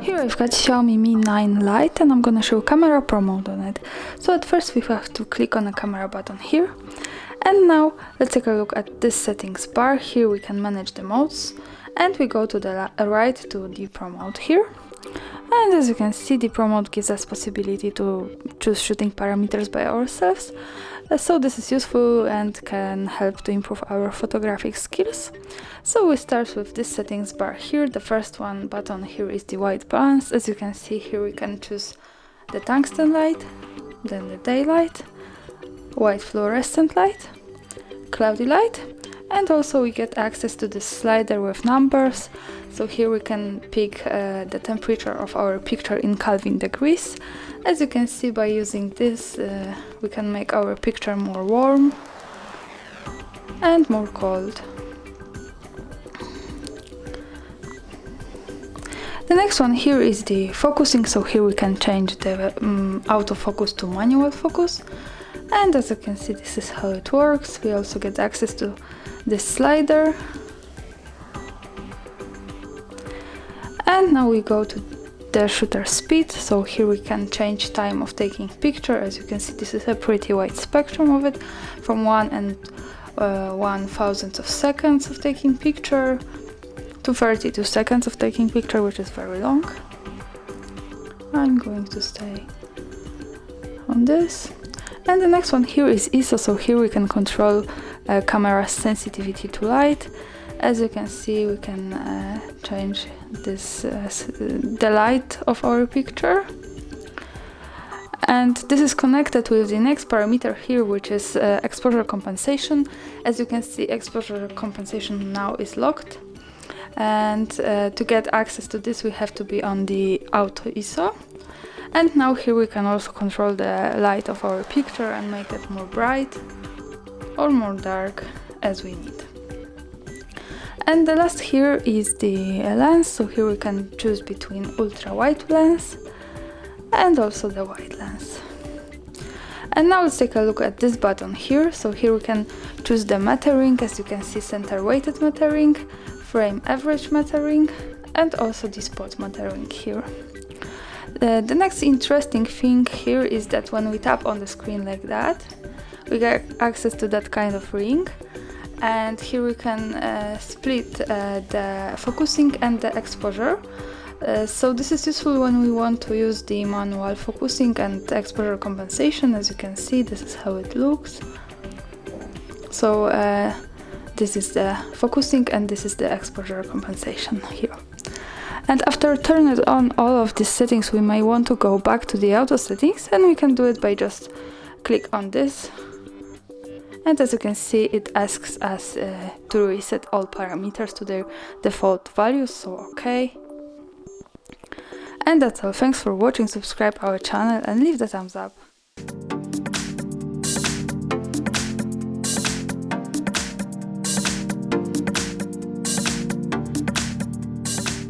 Here I've got Xiaomi Mi 9 Lite and I'm gonna show camera pro mode on it. So at first we have to click on the camera button here. And now let's take a look at this settings bar. Here we can manage the modes and we go to the right to the pro mode here. And as you can see, the pro mode gives us possibility to choose shooting parameters by ourselves. So this is useful and can help to improve our photographic skills. So we start with this settings bar here. The first one button here is the white balance. As you can see here, we can choose the tungsten light, then the daylight, white fluorescent light, cloudy light, and also we get access to this slider with numbers. So here we can pick the temperature of our picture in Kelvin degrees. As you can see, by using this we can make our picture more warm and more cold. The next one here is the focusing. So here we can change the autofocus to manual focus. And as you can see, this is how it works. We also get access to this slider. And now we go to the shutter speed. So here we can change time of taking picture. As you can see, this is a pretty wide spectrum of it, from 1 and 1,000th of seconds of taking picture to 32 seconds of taking picture, which is very long. I'm going to stay on this. And the next one here is ISO. So here we can control camera sensitivity to light. As you can see, we can change this the light of our picture. And this is connected with the next parameter here, which is exposure compensation. As you can see, exposure compensation now is locked. And to get access to this, we have to be on the auto ISO. And now here we can also control the light of our picture and make it more bright or more dark as we need. And the last here is the lens. So here we can choose between ultra wide lens and also the wide lens. And now let's take a look at this button here. So here we can choose the metering. As you can see, center weighted metering, frame average metering, and also the spot metering here. The next interesting thing here is that when we tap on the screen like that, we get access to that kind of ring. And here we can split the focusing and the exposure. So this is useful when we want to use the manual focusing and exposure compensation. As you can see, this is how it looks. So this is the focusing and this is the exposure compensation here. And after turning on all of these settings, we may want to go back to the auto settings, and we can do it by just click on this. And as you can see, it asks us to reset all parameters to their default values, so okay. And that's all. Thanks for watching, subscribe our channel and leave the thumbs up.